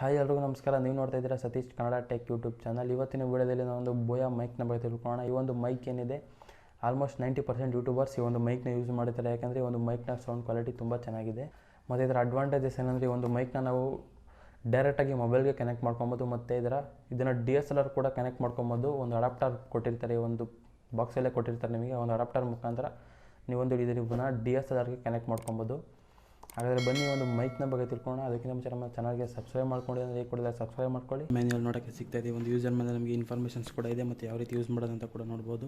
Hi ಎಲ್ರಿಗೂ ನಮಸ್ಕಾರ. ನೀವು ನೋಡ್ತಾ ಇದ್ದೀರಾ Satish Kannada tech YouTube channel. ಇವತ್ತಿನ ವಿಡಿಯೋದಲ್ಲಿ ನಾವೊಂದು ಬೋಯಾ ಮೈಕ್ನ ಬಗ್ಗೆ ತಿಳ್ಕೊಳ್ಳೋಣ. ಈ ಒಂದು ಮೈಕ್ ಏನಿದೆ ಆಲ್ಮೋಸ್ಟ್ 90% ಯೂಟ್ಯೂಬರ್ಸ್ ಈ ಒಂದು ಮೈಕ್ನ ಯೂಸ್ ಮಾಡ್ತಾರೆ. ಯಾಕಂದರೆ ಈ ಒಂದು ಮೈಕ್ನ ಸೌಂಡ್ ಕ್ವಾಲಿಟಿ ತುಂಬ ಚೆನ್ನಾಗಿದೆ. ಮತ್ತು ಇದರ ಅಡ್ವಾಂಟೇಜಸ್ ಏನಂದರೆ ಈ ಒಂದು ಮೈಕ್ನ ನಾವು ಡೈರೆಕ್ಟಾಗಿ ಮೊಬೈಲ್ಗೆ ಕನೆಕ್ಟ್ ಮಾಡ್ಕೊಬೋದು. ಮತ್ತು ಇದನ್ನು DSLR ಕೂಡ ಕನೆಕ್ಟ್ ಮಾಡ್ಕೊಬೋದು. ಒಂದು ಅಡಾಪ್ಟರ್ ಕೊಟ್ಟಿರ್ತಾರೆ, ಒಂದು ಬಾಕ್ಸಲ್ಲೇ ಕೊಟ್ಟಿರ್ತಾರೆ ನಿಮಗೆ. ಒಂದು ಅಡಾಪ್ಟರ್ ಮುಖಾಂತರ ನೀವೊಂದು ಇದನ್ನು DSLRಗೆ ಕನೆಕ್ಟ್ ಮಾಡ್ಕೊಬೋದು. ಹಾಗಾದರೆ ಬನ್ನಿ ಒಂದು ಮೈಕ್ನ ಬಗ್ಗೆ ತಿಳ್ಕೊಳ್ಳೋಣ. ಅದಕ್ಕಿಂತ ಮುಂಚೆ ನಮ್ಮ ಚಾನಲ್ಗೆ ಸಬ್ಸ್ಕ್ರೈಬ್ ಮಾಡ್ಕೊಂಡು ಅಂದರೆ ಕೂಡ ಸಬ್ಸ್ಕ್ರೈಬ್ ಮಾಡ್ಕೊಳ್ಳಿ. ಮ್ಯಾನ್ಯಲ್ ನೋಡೋಕ್ಕೆ ಸಿಗ್ತಾಯಿದೆ. ಒಂದು ಯೂಸರ್ ಮೇಲೆ ನಮಗೆ ಇನ್ಫಾರ್ಮೇಷನ್ಸ್ ಕೂಡ ಇದೆ ಮತ್ತು ಯಾವ ರೀತಿ ಯೂಸ್ ಮಾಡೋದಂತ ಕೂಡ ನೋಡ್ಬೋದು.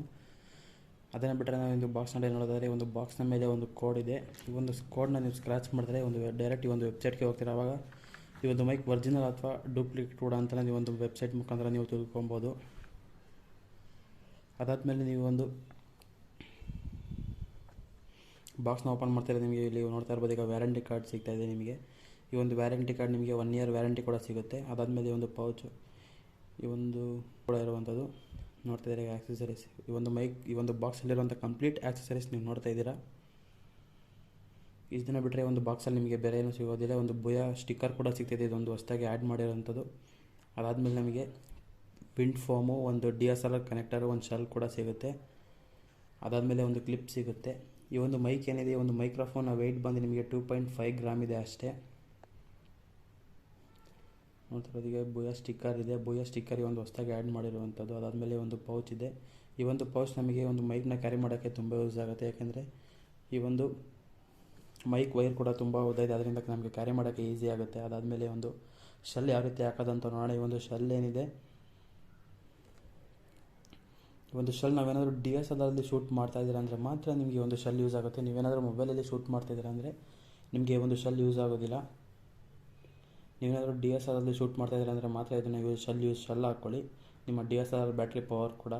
ಅದನ್ನು ಬಿಟ್ಟರೆ ನಾವು ಒಂದು ಬಾಕ್ಸ್ನಲ್ಲಿ ನೋಡೋದಾದರೆ ಒಂದು ಬಾಕ್ಸ್ನ ಮೇಲೆ ಒಂದು ಕೋಡ್ ಇದೆ. ಈ ಒಂದು ಕೋಡ್ನ ನೀವು ಸ್ಕ್ರ್ಯಾಚ್ ಮಾಡಿದ್ರೆ ಒಂದು ಡೈರೆಕ್ಟ್ ಈ ಒಂದು ವೆಬ್ಸೈಟ್ಗೆ ಹೋಗ್ತೀರಾ. ಆವಾಗ ಈ ಒಂದು ಮೈಕ್ ಒರಿಜಿನಲ್ ಅಥವಾ ಡೂಪ್ಲಿಕೇಟ್ ಕೂಡ ಅಂತ ನೀವು ಒಂದು ವೆಬ್ಸೈಟ್ ಮುಖಾಂತರ ನೀವು ತಿಳ್ಕೊಬೋದು. ಅದಾದಮೇಲೆ ನೀವು ಒಂದು ಬಾಕ್ಸ್ನ ಓಪನ್ ಮಾಡ್ತಾರೆ. ನಿಮಗೆ ಇಲ್ಲಿ ನೋಡ್ತಾ ಇರ್ಬೋದು, ಈಗ ವ್ಯಾರಂಟಿ ಕಾರ್ಡ್ ಸಿಗ್ತಾಯಿದೆ ನಿಮಗೆ. ಈ ಒಂದು ವ್ಯಾರಂಟಿ ಕಾರ್ಡ್ ನಿಮಗೆ 1 year ವ್ಯಾರಂಟಿ ಕೂಡ ಸಿಗುತ್ತೆ. ಅದಾದಮೇಲೆ ಈ ಒಂದು ಪೌಚು ಈ ಒಂದು ಕೂಡ ಇರುವಂಥದ್ದು ನೋಡ್ತಾ ಇದ್ದೀರಾ. ಆಕ್ಸೆಸರೀಸ್ ಈ ಒಂದು ಮೈಕ್ ಈ ಒಂದು ಬಾಕ್ಸಲ್ಲಿರುವಂಥ ಕಂಪ್ಲೀಟ್ ಆಕ್ಸೆಸರೀಸ್ ನೀವು ನೋಡ್ತಾ ಇದ್ದೀರಾ. ಇದನ್ನು ಬಿಟ್ಟರೆ ಒಂದು ಬಾಕ್ಸಲ್ಲಿ ನಿಮಗೆ ಬೇರೆ ಏನೂ ಸಿಗೋದಿಲ್ಲ. ಒಂದು ಬೋಯಾ ಸ್ಟಿಕ್ಕರ್ ಕೂಡ ಸಿಗ್ತಾಯಿದೆ, ಇದೊಂದು ಹೊಸದಾಗಿ ಆ್ಯಡ್ ಮಾಡಿರೋವಂಥದ್ದು. ಅದಾದಮೇಲೆ ನಮಗೆ ವಿಂಡ್ ಫೋಮು, ಒಂದು DSLR ಕನೆಕ್ಟರು, ಒಂದು ಶೆಲ್ ಕೂಡ ಸಿಗುತ್ತೆ. ಅದಾದಮೇಲೆ ಒಂದು ಕ್ಲಿಪ್ ಸಿಗುತ್ತೆ. ಈ ಒಂದು ಮೈಕ್ ಏನಿದೆ, ಈ ಒಂದು ಮೈಕ್ರೋಫೋನ್ ವೆಯ್ಟ್ ಬಂದು ನಿಮಗೆ 2.5 ಗ್ರಾಮ್ ಇದೆ ಅಷ್ಟೇ. ನೋಡ್ತಿರೋದು ಈಗ ಬೋಯಾ ಸ್ಟಿಕ್ಕರ್ ಇದೆ. ಬೋಯಾ ಸ್ಟಿಕ್ಕರ್ ಈ ಒಂದು ಹೊಸದಾಗಿ ಆ್ಯಡ್ ಮಾಡಿರುವಂಥದ್ದು. ಅದಾದಮೇಲೆ ಒಂದು ಪೌಚ್ ಇದೆ. ಈ ಒಂದು ಪೌಚ್ ನಮಗೆ ಒಂದು ಮೈಕ್ನ ಕ್ಯಾರಿ ಮಾಡೋಕ್ಕೆ ತುಂಬ ಯೂಸ್ ಆಗುತ್ತೆ. ಯಾಕೆಂದರೆ ಈ ಒಂದು ಮೈಕ್ ವೈರ್ ಕೂಡ ತುಂಬ ಉದ್ದ ಇದೆ, ಅದರಿಂದ ನಮಗೆ ಕ್ಯಾರಿ ಮಾಡೋಕ್ಕೆ ಈಸಿ ಆಗುತ್ತೆ. ಅದಾದಮೇಲೆ ಒಂದು ಶೆಲ್ ಯಾವ ರೀತಿ ಹಾಕೋದಂತ ನೋಡೋಣ. ಈ ಒಂದು ಶೆಲ್ ಏನಿದೆ, ಒಂದು ಶೆಲ್ ನಾವೇನಾದರೂ DSLRಲ್ಲಿ ಶೂಟ್ ಮಾಡ್ತಾಯಿದ್ದೀರಾ ಅಂದರೆ ಮಾತ್ರ ನಿಮಗೆ ಒಂದು ಶೆಲ್ ಯೂಸ್ ಆಗುತ್ತೆ. ನೀವೇನಾದರೂ ಮೊಬೈಲಲ್ಲಿ ಶೂಟ್ ಮಾಡ್ತಾಯಿದ್ದೀರಾ ಅಂದರೆ ನಿಮಗೆ ಒಂದು ಶೆಲ್ ಯೂಸ್ ಆಗೋದಿಲ್ಲ. ನೀವೇನಾದರೂ DSLRಲ್ಲಿ ಶೂಟ್ ಮಾಡ್ತಾಯಿದ್ದೀರಾ ಅಂದರೆ ಮಾತ್ರ ಇದನ್ನು ಶೆಲ್ ಹಾಕ್ಕೊಳ್ಳಿ. ನಿಮ್ಮ DSLR ಬ್ಯಾಟ್ರಿ ಪವರ್ ಕೂಡ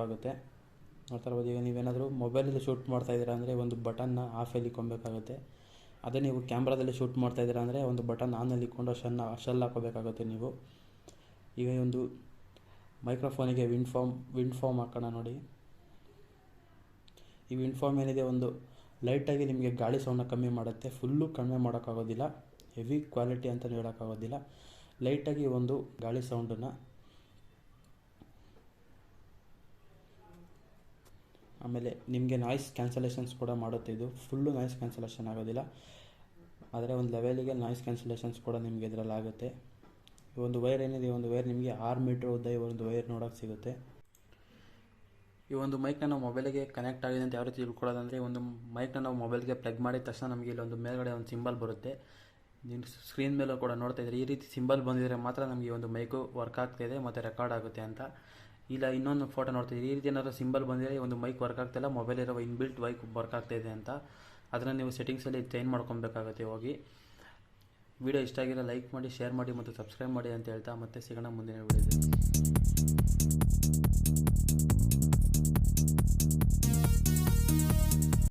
ಆಗುತ್ತೆ. ನೋಡ್ತಾ ಇರ್ಬೋದು, ಈಗ ನೀವೇನಾದರೂ ಮೊಬೈಲಲ್ಲಿ ಶೂಟ್ ಮಾಡ್ತಾಯಿದ್ದೀರಾ ಅಂದರೆ ಒಂದು ಬಟನ್ನ ಆಫಲ್ಲಿ ಇಕ್ಕೊಬೇಕಾಗುತ್ತೆ. ಅದೇ ನೀವು ಕ್ಯಾಮ್ರಾದಲ್ಲಿ ಶೂಟ್ ಮಾಡ್ತಾಯಿದ್ದೀರಾ ಅಂದರೆ ಒಂದು ಬಟನ್ ಆನಲ್ಲಿ ಇಕ್ಕೊಂಡು ಶೆಲ್ ಹಾಕೋಬೇಕಾಗುತ್ತೆ ನೀವು. ಈಗ ಈ ಒಂದು ಮೈಕ್ರೋಫೋನಿಗೆ ವಿಂಡ್ ಫಾರ್ಮ್ ಹಾಕೋಣ ನೋಡಿ. ಈ ವಿಂಡ್ ಫಾರ್ಮ್ ಏನಿದೆ ಒಂದು ಲೈಟಾಗಿ ನಿಮಗೆ ಗಾಳಿ ಸೌಂಡನ್ನ ಕಮ್ಮಿ ಮಾಡುತ್ತೆ. ಫುಲ್ಲು ಕಡಿಮೆ ಮಾಡೋಕ್ಕಾಗೋದಿಲ್ಲ, ಹೆವಿ ಕ್ವಾಲಿಟಿ ಅಂತ ಹೇಳೋಕ್ಕಾಗೋದಿಲ್ಲ. ಲೈಟಾಗಿ ಒಂದು ಗಾಳಿ ಸೌಂಡನ್ನು, ಆಮೇಲೆ ನಿಮಗೆ ನಾಯ್ಸ್ ಕ್ಯಾನ್ಸಲೇಷನ್ಸ್ ಕೂಡ ಮಾಡುತ್ತೆ. ಇದು ಫುಲ್ಲು ನಾಯ್ಸ್ ಕ್ಯಾನ್ಸಲೇಷನ್ ಆಗೋದಿಲ್ಲ, ಆದರೆ ಒಂದು ಲೆವೆಲಿಗೆ ನಾಯ್ಸ್ ಕ್ಯಾನ್ಸಲೇಷನ್ಸ್ ಕೂಡ ನಿಮಗೆ ಇದರಲ್ಲಿ ಆಗುತ್ತೆ. ಈ ಒಂದು ವೈರ್ ಏನಿದೆ, ಈ ಒಂದು ವೈರ್ ನಿಮಗೆ 6 ಮೀಟ್ರ್ ಉದ್ದ ಈ ಒಂದು ವೈರ್ ನೋಡೋಕ್ಕೆ ಸಿಗುತ್ತೆ. ಈ ಒಂದು ಮೈಕ್ನ ನಾವು ಮೊಬೈಲಿಗೆ ಕನೆಕ್ಟ್ ಆಗಿದೆ ಅಂತ ಯಾವ ರೀತಿ ತಿಳ್ಕೊಳ್ಳೋದಂದರೆ, ಒಂದು ಮೈಕ್ನ ನಾವು ಮೊಬೈಲ್ಗೆ ಪ್ಲಗ್ ಮಾಡಿದ ತಕ್ಷಣ ನಮಗೆ ಇಲ್ಲೊಂದು ಮೇಲ್ಗಡೆ ಒಂದು ಸಿಂಬಲ್ ಬರುತ್ತೆ. ನೀವು ಸ್ಕ್ರೀನ್ ಮೇಲೂ ಕೂಡ ನೋಡ್ತಾ ಇದ್ದೀರಿ. ಈ ರೀತಿ ಸಿಂಬಲ್ ಬಂದಿದ್ರೆ ಮಾತ್ರ ನಮಗೆ ಒಂದು ಮೈಕು ವರ್ಕ್ ಆಗ್ತಾಯಿದೆ ಮತ್ತು ರೆಕಾರ್ಡ್ ಆಗುತ್ತೆ ಅಂತ. ಇಲ್ಲ ಇನ್ನೊಂದು ಫೋಟೋ ನೋಡ್ತಿದ್ದೀರಿ, ಈ ರೀತಿ ಏನಾದರೂ ಸಿಂಬಲ್ ಬಂದಿದ್ರೆ ಒಂದು ಮೈಕ್ ವರ್ಕ್ ಆಗ್ತಾಯಿಲ್ಲ, ಮೊಬೈಲ್ ಇರೋ ಇನ್ಬಿಲ್ಟ್ ಮೈಕ್ ವರ್ಕ್ ಆಗ್ತಾಯಿದೆ ಅಂತ. ಅದನ್ನು ನೀವು ಸೆಟ್ಟಿಂಗ್ಸಲ್ಲಿ ಚೇಂಜ್ ಮಾಡ್ಕೊಬೇಕಾಗುತ್ತೆ ಹೋಗಿ. ವಿಡಿಯೋ ಇಷ್ಟ ಆಗಿರೋ ಲೈಕ್ ಮಾಡಿ, ಶೇರ್ ಮಾಡಿ ಮತ್ತು ಸಬ್ಸ್ಕ್ರೈಬ್ ಮಾಡಿ ಅಂತ ಹೇಳ್ತಾ ಮತ್ತೆ ಸಿಗೋಣ ಮುಂದಿನ ವಿಡಿಯೋದಲ್ಲಿ.